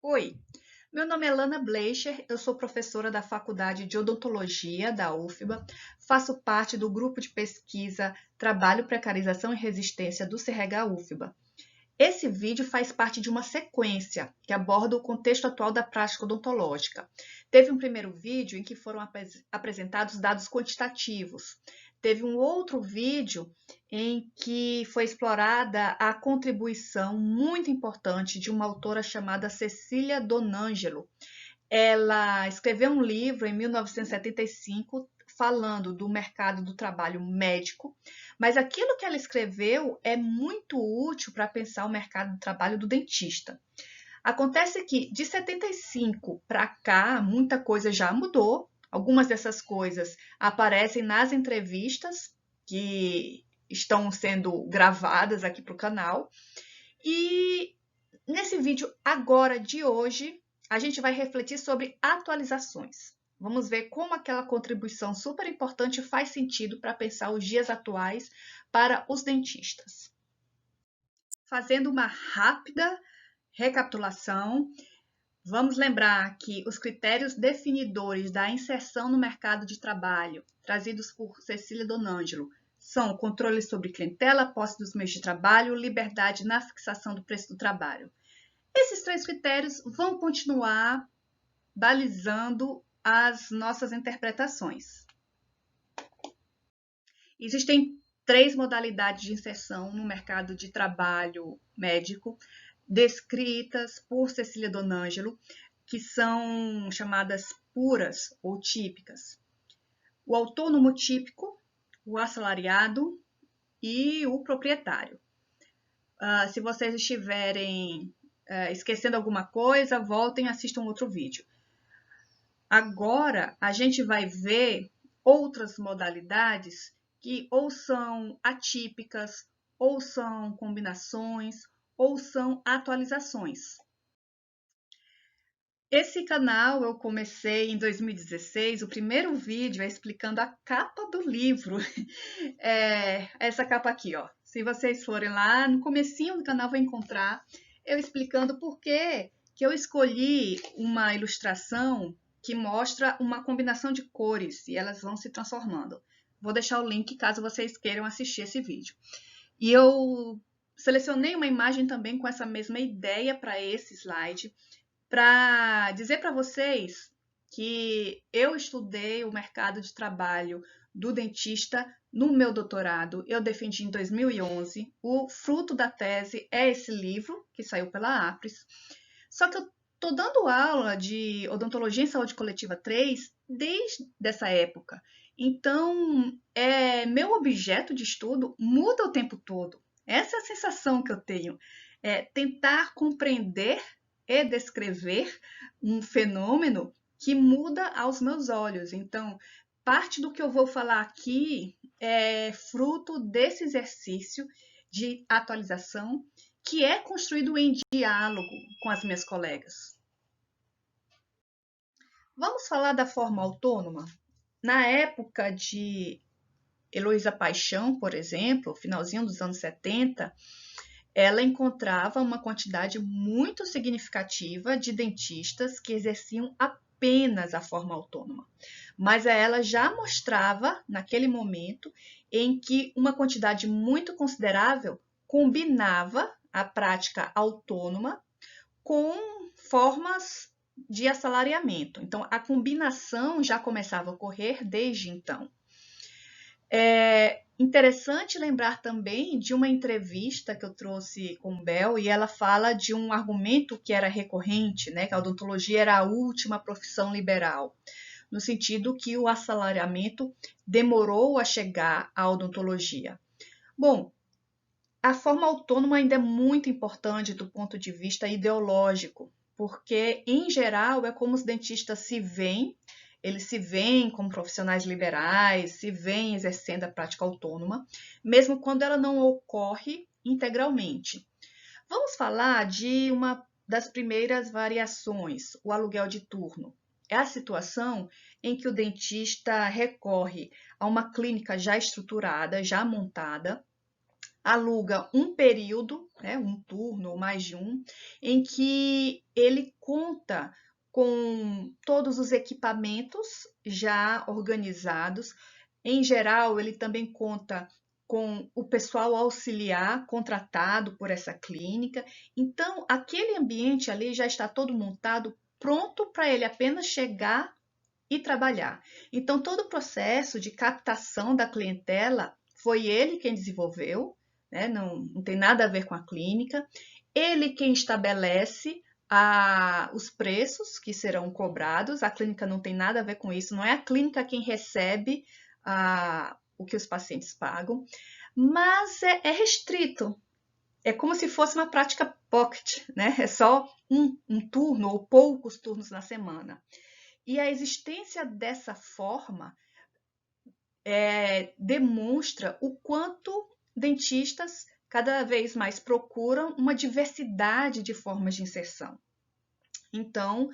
Oi, meu nome é Lana Bleicher, eu sou professora da Faculdade de Odontologia da UFBA, faço parte do grupo de pesquisa Trabalho, Precarização e Resistência do CRH UFBA. Esse vídeo faz parte de uma sequência que aborda o contexto atual da prática odontológica. Teve um primeiro vídeo em que foram apresentados dados quantitativos. Teve um outro vídeo em que foi explorada a contribuição muito importante de uma autora chamada Cecília Donangelo. Ela escreveu um livro em 1975 falando do mercado do trabalho médico, mas aquilo que ela escreveu é muito útil para pensar o mercado do trabalho do dentista. Acontece que de 75 para cá, muita coisa já mudou. Algumas dessas coisas aparecem nas entrevistas que estão sendo gravadas aqui para o canal. E nesse vídeo agora de hoje, a gente vai refletir sobre atualizações. Vamos ver como aquela contribuição super importante faz sentido para pensar os dias atuais para os dentistas. Fazendo uma rápida recapitulação, vamos lembrar que os critérios definidores da inserção no mercado de trabalho, trazidos por Cecília Donangelo, são controle sobre clientela, posse dos meios de trabalho, liberdade na fixação do preço do trabalho. Esses três critérios vão continuar balizando as nossas interpretações. Existem três modalidades de inserção no mercado de trabalho médico, descritas por Cecília Donangelo, que são chamadas puras ou típicas. O autônomo típico, o assalariado e o proprietário. Se vocês estiverem esquecendo alguma coisa, voltem e assistam outro vídeo. Agora, a gente vai ver outras modalidades que ou são atípicas, ou são combinações, ou são atualizações. Esse canal eu comecei em 2016, o primeiro vídeo é explicando a capa do livro. Essa capa aqui, ó. Se vocês forem lá, no comecinho do canal vai encontrar eu explicando por que eu escolhi uma ilustração que mostra uma combinação de cores e elas vão se transformando. Vou deixar o link caso vocês queiram assistir esse vídeo. E eu selecionei uma imagem também com essa mesma ideia para esse slide, para dizer para vocês que eu estudei o mercado de trabalho do dentista no meu doutorado. Eu defendi em 2011. O fruto da tese é esse livro, que saiu pela Apres. Só que eu estou dando aula de odontologia em saúde coletiva 3 desde essa época. Então, meu objeto de estudo muda o tempo todo. Essa é a sensação que eu tenho. Tentar compreender e descrever um fenômeno que muda aos meus olhos. Então, parte do que eu vou falar aqui é fruto desse exercício de atualização que é construído em diálogo com as minhas colegas. Vamos falar da forma autônoma? Na época de Heloísa Paixão, por exemplo, finalzinho dos anos 70, ela encontrava uma quantidade muito significativa de dentistas que exerciam apenas a forma autônoma. Mas ela já mostrava, naquele momento, em que uma quantidade muito considerável combinava a prática autônoma com formas de assalariamento. Então, a combinação já começava a ocorrer desde então. É interessante lembrar também de uma entrevista que eu trouxe com Bel, e ela fala de um argumento que era recorrente, né, que a odontologia era a última profissão liberal, no sentido que o assalariamento demorou a chegar à odontologia. Bom, a forma autônoma ainda é muito importante do ponto de vista ideológico, porque, em geral, é como os dentistas se veem. Eles se veem como profissionais liberais, se veem exercendo a prática autônoma, mesmo quando ela não ocorre integralmente. Vamos falar de uma das primeiras variações, o aluguel de turno. É a situação em que o dentista recorre a uma clínica já estruturada, já montada, aluga um período, né, um turno ou mais de um, em que ele conta com todos os equipamentos já organizados. Em geral, ele também conta com o pessoal auxiliar contratado por essa clínica. Então, aquele ambiente ali já está todo montado, pronto para ele apenas chegar e trabalhar. Então, todo o processo de captação da clientela foi ele quem desenvolveu, né? Não tem nada a ver com a clínica. Ele quem estabelece os preços que serão cobrados. A clínica não tem nada a ver com isso, não é a clínica quem recebe o que os pacientes pagam, mas é restrito. É como se fosse uma prática pocket, né? É só um turno ou poucos turnos na semana. E a existência dessa forma demonstra o quanto dentistas cada vez mais procuram uma diversidade de formas de inserção. Então,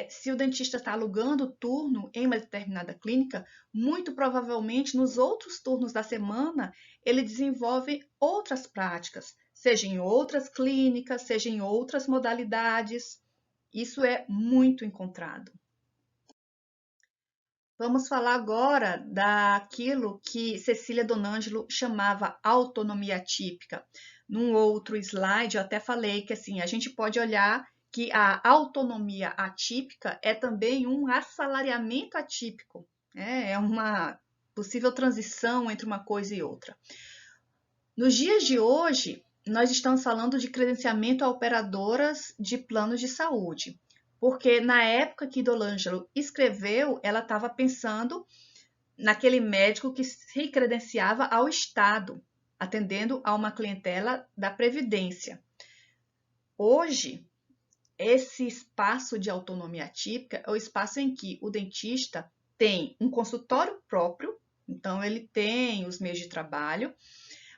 se o dentista está alugando turno em uma determinada clínica, muito provavelmente nos outros turnos da semana ele desenvolve outras práticas, seja em outras clínicas, seja em outras modalidades. Isso é muito encontrado. Vamos falar agora daquilo que Cecília Donangelo chamava autonomia atípica. Num outro slide, eu até falei que assim, a gente pode olhar que a autonomia atípica é também um assalariamento atípico, né? É uma possível transição entre uma coisa e outra. Nos dias de hoje, nós estamos falando de credenciamento a operadoras de planos de saúde, porque na época que Donangelo escreveu, ela estava pensando naquele médico que se credenciava ao Estado, atendendo a uma clientela da Previdência. Hoje, esse espaço de autonomia atípica é o espaço em que o dentista tem um consultório próprio, então ele tem os meios de trabalho,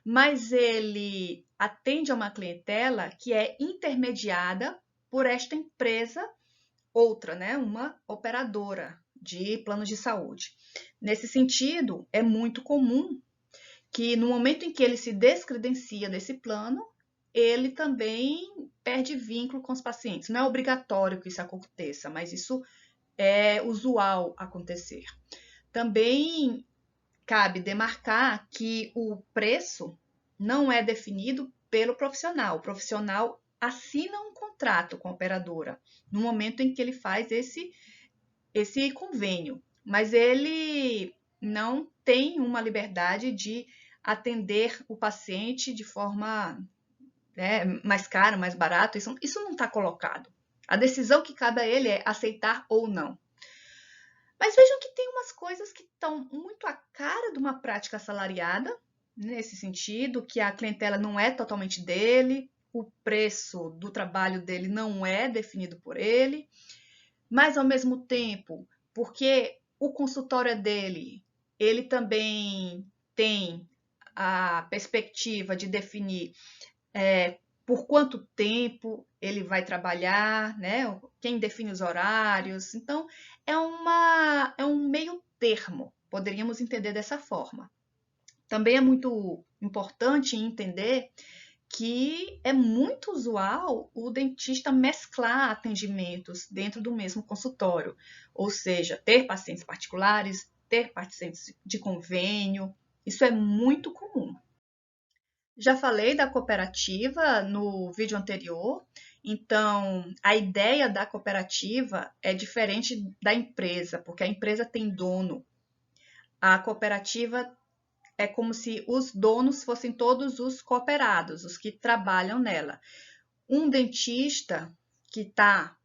mas ele atende a uma clientela que é intermediada por esta empresa, outra, né, uma operadora de planos de saúde. Nesse sentido, é muito comum que no momento em que ele se descredencia desse plano, ele também perde vínculo com os pacientes. Não é obrigatório que isso aconteça, mas isso é usual acontecer. Também cabe demarcar que o preço não é definido pelo profissional. O profissional assina um contrato com a operadora no momento em que ele faz esse convênio, mas ele não tem uma liberdade de atender o paciente de forma mais cara, mais barata. Isso não está colocado. A decisão que cabe a ele é aceitar ou não. Mas vejam que tem umas coisas que estão muito à cara de uma prática assalariada, nesse sentido, que a clientela não é totalmente dele, o preço do trabalho dele não é definido por ele, mas ao mesmo tempo, porque o consultório é dele, ele também tem a perspectiva de definir por quanto tempo ele vai trabalhar, né? Quem define os horários. Então, é um meio termo, poderíamos entender dessa forma. Também é muito importante entender que é muito usual o dentista mesclar atendimentos dentro do mesmo consultório, ou seja, ter pacientes particulares, ter pacientes de convênio, isso é muito comum. Já falei da cooperativa no vídeo anterior, então a ideia da cooperativa é diferente da empresa, porque a empresa tem dono. A cooperativa é como se os donos fossem todos os cooperados, os que trabalham nela. Um dentista que está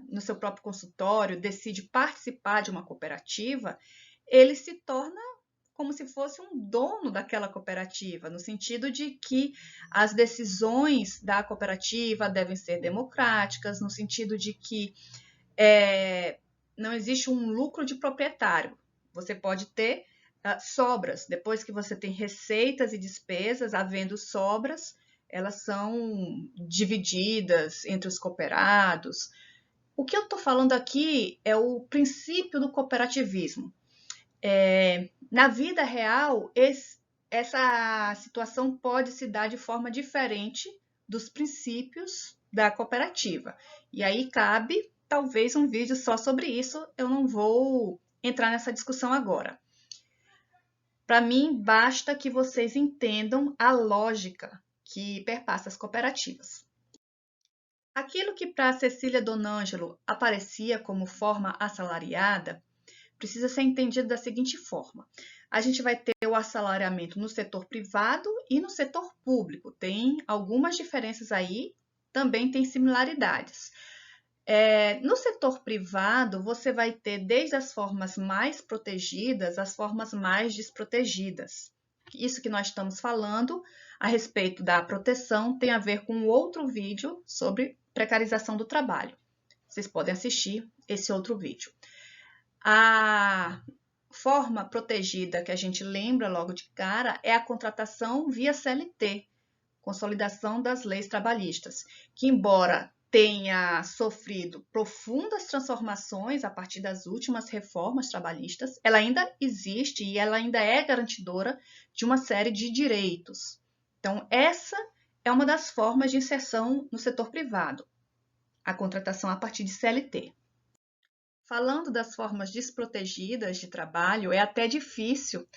no seu próprio consultório decide participar de uma cooperativa, ele se torna como se fosse um dono daquela cooperativa, no sentido de que as decisões da cooperativa devem ser democráticas, no sentido de que não existe um lucro de proprietário. Você pode ter sobras, depois que você tem receitas e despesas, havendo sobras, elas são divididas entre os cooperados. O que eu estou falando aqui é o princípio do cooperativismo. Na vida real, essa situação pode se dar de forma diferente dos princípios da cooperativa. E aí cabe talvez um vídeo só sobre isso, eu não vou entrar nessa discussão agora. Para mim, basta que vocês entendam a lógica que perpassa as cooperativas. Aquilo que para Cecília Donângelo aparecia como forma assalariada precisa ser entendido da seguinte forma: a gente vai ter o assalariamento no setor privado e no setor público. Tem algumas diferenças aí, também tem similaridades. No setor privado, você vai ter desde as formas mais protegidas às formas mais desprotegidas. Isso que nós estamos falando a respeito da proteção tem a ver com outro vídeo sobre precarização do trabalho. Vocês podem assistir esse outro vídeo. A forma protegida que a gente lembra logo de cara é a contratação via CLT, Consolidação das Leis Trabalhistas, que embora tenha sofrido profundas transformações a partir das últimas reformas trabalhistas, ela ainda existe e ela ainda é garantidora de uma série de direitos. Então, essa é uma das formas de inserção no setor privado, a contratação a partir de CLT. Falando das formas desprotegidas de trabalho, é até difícil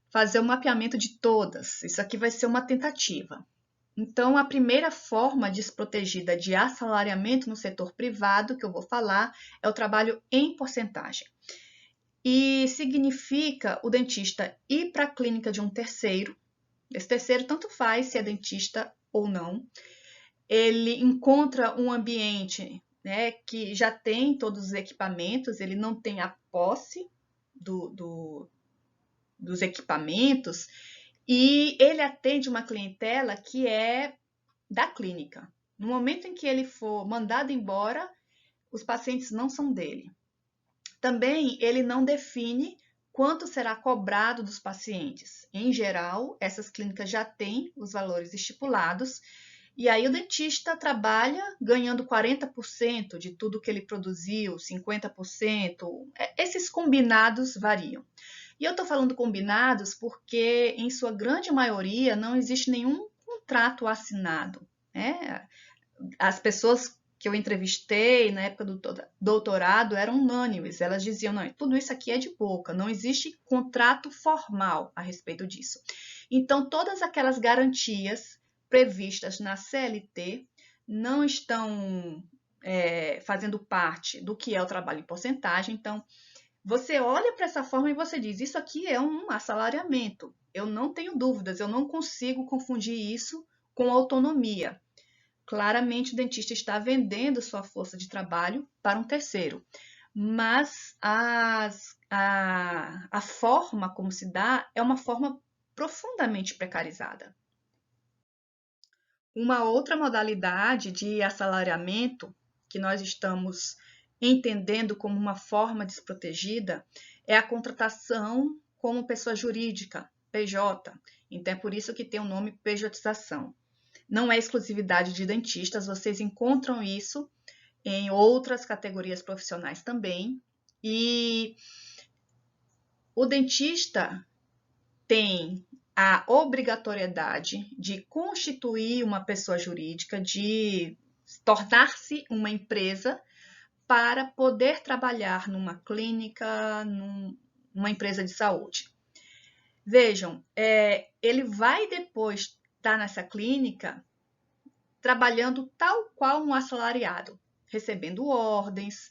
fazer o mapeamento de todas. Isso aqui vai ser uma tentativa. Então, a primeira forma desprotegida de assalariamento no setor privado que eu vou falar é o trabalho em porcentagem. E significa o dentista ir para a clínica de um terceiro. Esse terceiro tanto faz se é dentista ou não. Ele encontra um ambiente, né, que já tem todos os equipamentos, ele não tem a posse dos equipamentos, e ele atende uma clientela que é da clínica. No momento em que ele for mandado embora, os pacientes não são dele. Também ele não define quanto será cobrado dos pacientes. Em geral, essas clínicas já têm os valores estipulados, e aí o dentista trabalha ganhando 40% de tudo que ele produziu, 50%. Esses combinados variam. E eu estou falando combinados porque, em sua grande maioria, não existe nenhum contrato assinado, né? As pessoas que eu entrevistei na época do doutorado eram unânimes, elas diziam, não, tudo isso aqui é de boca, não existe contrato formal a respeito disso. Então, todas aquelas garantias previstas na CLT não estão fazendo parte do que é o trabalho em porcentagem. Então, você olha para essa forma e você diz, isso aqui é um assalariamento. Eu não tenho dúvidas, eu não consigo confundir isso com autonomia. Claramente, o dentista está vendendo sua força de trabalho para um terceiro. Mas a forma como se dá é uma forma profundamente precarizada. Uma outra modalidade de assalariamento que nós estamos entendendo como uma forma desprotegida é a contratação como pessoa jurídica, PJ. Então, é por isso que tem o nome pejotização. Não é exclusividade de dentistas, vocês encontram isso em outras categorias profissionais também. E o dentista tem a obrigatoriedade de constituir uma pessoa jurídica, de tornar-se uma empresa para poder trabalhar numa clínica, numa empresa de saúde. Vejam, ele vai depois estar nessa clínica trabalhando tal qual um assalariado, recebendo ordens,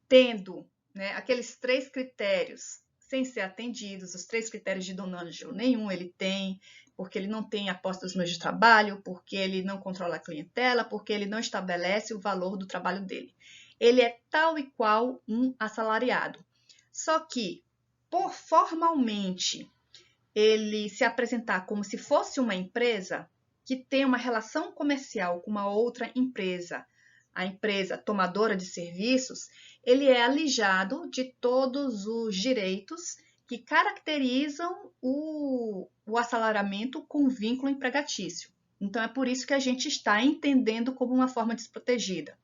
tendo, né, aqueles 3 critérios sem ser atendidos, os 3 critérios de Donângelo, nenhum ele tem, porque ele não tem a posse dos meios de trabalho, porque ele não controla a clientela, porque ele não estabelece o valor do trabalho dele. Ele é tal e qual um assalariado. Só que, por formalmente ele se apresentar como se fosse uma empresa que tem uma relação comercial com uma outra empresa, a empresa tomadora de serviços, ele é alijado de todos os direitos que caracterizam o assalariamento com vínculo empregatício. Então, é por isso que a gente está entendendo como uma forma desprotegida.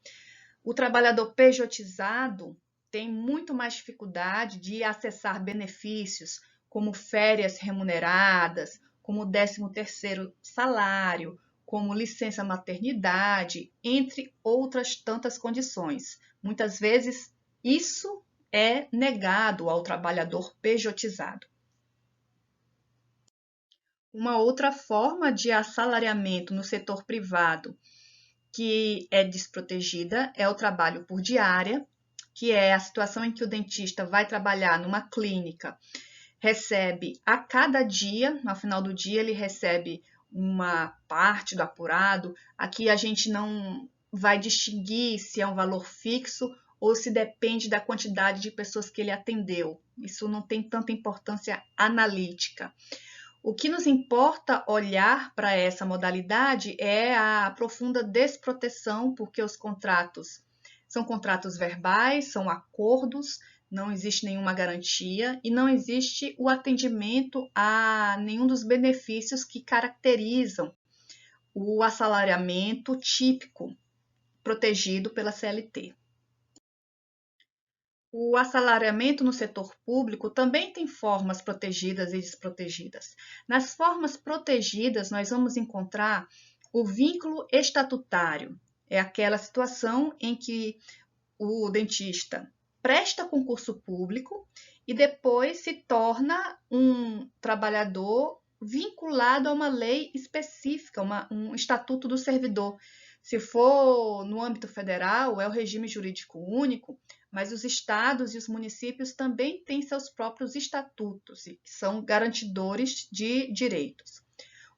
O trabalhador pejotizado tem muito mais dificuldade de acessar benefícios, como férias remuneradas, como 13º salário, como licença maternidade, entre outras tantas condições. Muitas vezes isso é negado ao trabalhador pejotizado. Uma outra forma de assalariamento no setor privado que é desprotegida é o trabalho por diária, que é a situação em que o dentista vai trabalhar numa clínica, recebe a cada dia, no final do dia ele recebe uma parte do apurado. Aqui a gente não vai distinguir se é um valor fixo ou se depende da quantidade de pessoas que ele atendeu. Isso não tem tanta importância analítica. O que nos importa olhar para essa modalidade é a profunda desproteção, porque os contratos são contratos verbais, são acordos, não existe nenhuma garantia e não existe o atendimento a nenhum dos benefícios que caracterizam o assalariamento típico protegido pela CLT. O assalariamento no setor público também tem formas protegidas e desprotegidas. Nas formas protegidas, nós vamos encontrar o vínculo estatutário. É aquela situação em que o dentista presta concurso público e depois se torna um trabalhador vinculado a uma lei específica, um estatuto do servidor. Se for no âmbito federal, é o regime jurídico único, mas os estados e os municípios também têm seus próprios estatutos e são garantidores de direitos.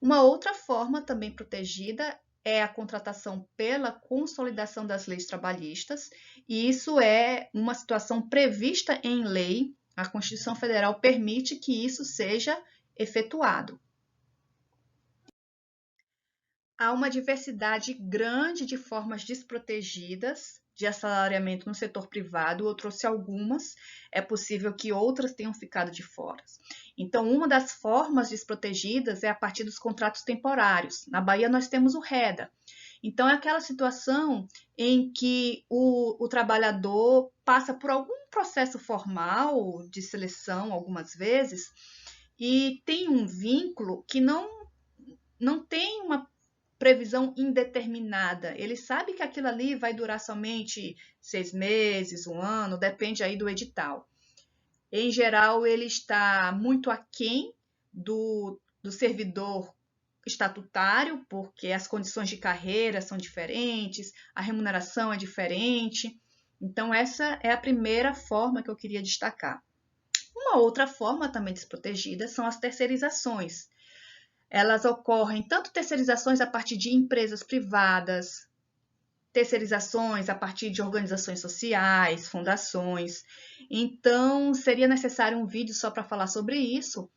Uma outra forma também protegida é a contratação pela consolidação das leis trabalhistas, e isso é uma situação prevista em lei. A Constituição Federal permite que isso seja efetuado. Há uma diversidade grande de formas desprotegidas de assalariamento no setor privado. Eu trouxe algumas, é possível que outras tenham ficado de fora. Então, uma das formas desprotegidas é a partir dos contratos temporários. Na Bahia, nós temos o REDA. Então, é aquela situação em que o trabalhador passa por algum processo formal de seleção, algumas vezes, e tem um vínculo que não tem uma previsão indeterminada. Ele sabe que aquilo ali vai durar somente 6 meses, 1 ano, depende aí do edital. Em geral, ele está muito aquém do servidor estatutário, porque as condições de carreira são diferentes, a remuneração é diferente. Então, essa é a primeira forma que eu queria destacar. Uma outra forma também desprotegida são as terceirizações. Elas ocorrem tanto terceirizações a partir de empresas privadas, terceirizações a partir de organizações sociais, fundações. Então, seria necessário um vídeo só para falar sobre isso.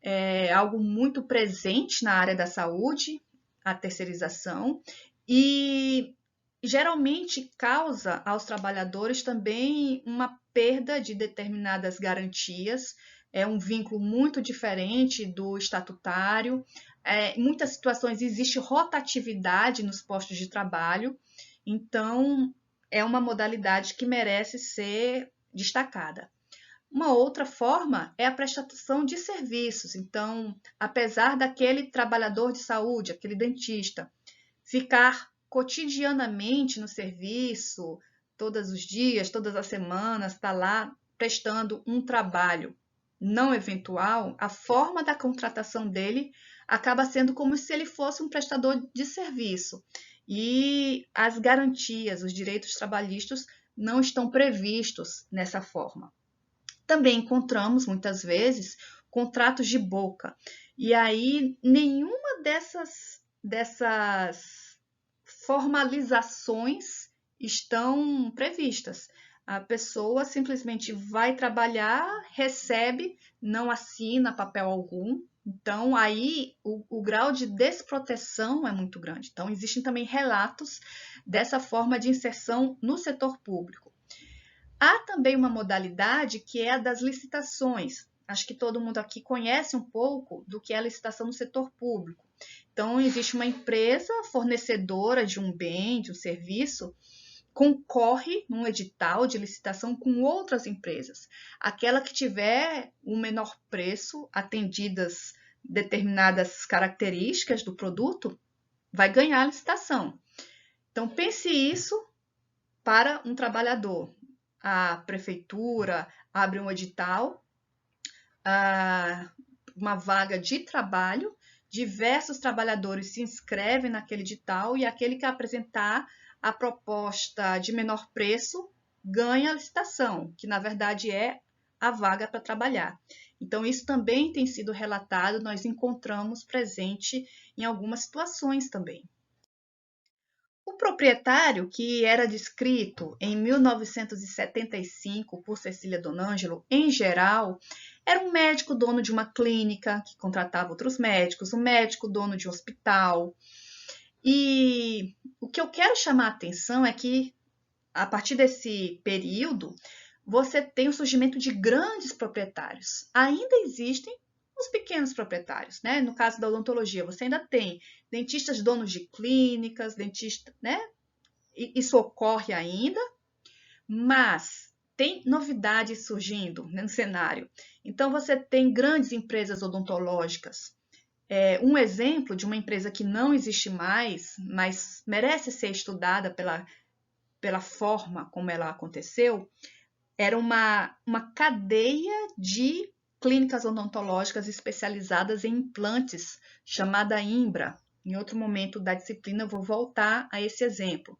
É algo muito presente na área da saúde, a terceirização, e geralmente causa aos trabalhadores também uma perda de determinadas garantias. É um vínculo muito diferente do estatutário. Em muitas situações existe rotatividade nos postos de trabalho, então é uma modalidade que merece ser destacada. Uma outra forma é a prestação de serviços. Então, apesar daquele trabalhador de saúde, aquele dentista, ficar cotidianamente no serviço, todos os dias, todas as semanas, está lá prestando um trabalho não eventual, a forma da contratação dele acaba sendo como se ele fosse um prestador de serviço. E as garantias, os direitos trabalhistas não estão previstos nessa forma. Também encontramos, muitas vezes, contratos de boca. E aí, nenhuma dessas formalizações estão previstas. A pessoa simplesmente vai trabalhar, recebe, não assina papel algum. Então, aí o grau de desproteção é muito grande. Então, existem também relatos dessa forma de inserção no setor público. Há também uma modalidade que é a das licitações. Acho que todo mundo aqui conhece um pouco do que é a licitação no setor público. Então, existe uma empresa fornecedora de um bem, de um serviço, concorre num edital de licitação com outras empresas. Aquela que tiver o menor preço, atendidas determinadas características do produto, vai ganhar a licitação. Então, pense isso para um trabalhador. A prefeitura abre um edital, uma vaga de trabalho, diversos trabalhadores se inscrevem naquele edital e aquele que apresentar a proposta de menor preço ganha a licitação, que na verdade é a vaga para trabalhar. Então, isso também tem sido relatado, nós encontramos presente em algumas situações também. O proprietário, que era descrito em 1975 por Cecília Donangelo, em geral, era um médico dono de uma clínica que contratava outros médicos, um médico dono de um hospital. E o que eu quero chamar a atenção é que, a partir desse período, você tem o surgimento de grandes proprietários. Ainda existem os pequenos proprietários, né? No caso da odontologia, você ainda tem dentistas donos de clínicas, dentistas, né? Isso ocorre ainda, mas tem novidades surgindo, né, no cenário. Então, você tem grandes empresas odontológicas. Um exemplo de uma empresa que não existe mais, mas merece ser estudada pela forma como ela aconteceu, era uma cadeia de clínicas odontológicas especializadas em implantes, chamada Imbra. Em outro momento da disciplina, eu vou voltar a esse exemplo.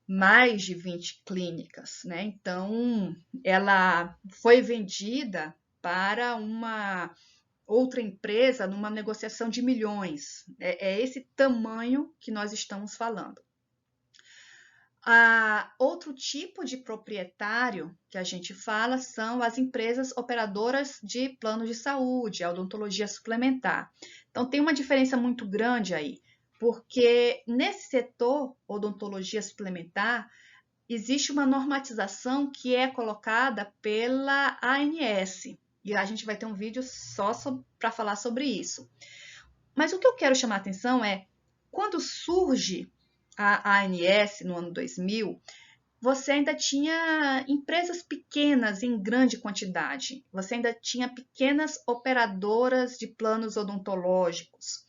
Mais de 20 clínicas, né? Então, ela foi vendida para uma outra empresa numa negociação de milhões. É esse tamanho que nós estamos falando. Outro tipo de proprietário que a gente fala são as empresas operadoras de planos de saúde, a odontologia suplementar. Então, tem uma diferença muito grande aí, porque nesse setor odontologia suplementar, existe uma normatização que é colocada pela ANS, e a gente vai ter um vídeo só para falar sobre isso. Mas o que eu quero chamar a atenção é, quando surge a ANS no ano 2000, você ainda tinha empresas pequenas em grande quantidade. Você ainda tinha pequenas operadoras de planos odontológicos.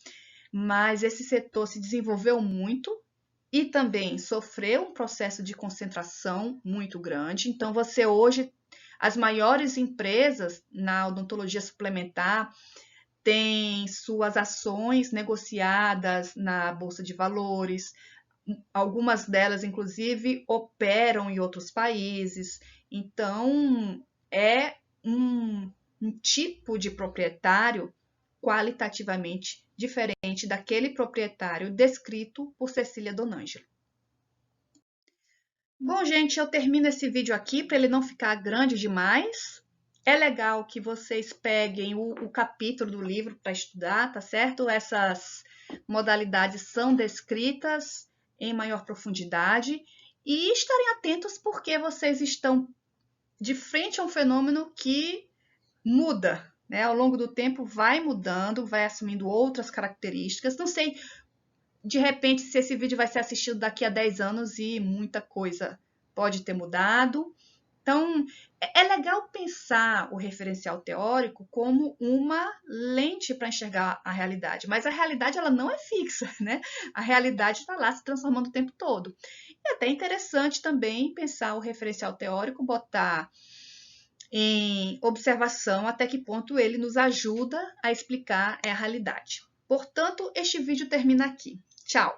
Mas esse setor se desenvolveu muito e também sofreu um processo de concentração muito grande. Então, você hoje, as maiores empresas na odontologia suplementar têm suas ações negociadas na Bolsa de Valores. Algumas delas, inclusive, operam em outros países. Então, é um tipo de proprietário qualitativamente diferente daquele proprietário descrito por Cecília Donangelo. Bom, gente, eu termino esse vídeo aqui para ele não ficar grande demais. É legal que vocês peguem o capítulo do livro para estudar, tá certo? Essas modalidades são descritas em maior profundidade e estarem atentos porque vocês estão de frente a um fenômeno que muda, né? Ao longo do tempo vai mudando, vai assumindo outras características. Não sei, de repente, se esse vídeo vai ser assistido daqui a 10 anos e muita coisa pode ter mudado. Então, é legal pensar o referencial teórico como uma lente para enxergar a realidade, mas a realidade ela não é fixa, né? A realidade está lá se transformando o tempo todo. E é até interessante também pensar o referencial teórico, botar em observação até que ponto ele nos ajuda a explicar a realidade. Portanto, este vídeo termina aqui. Tchau!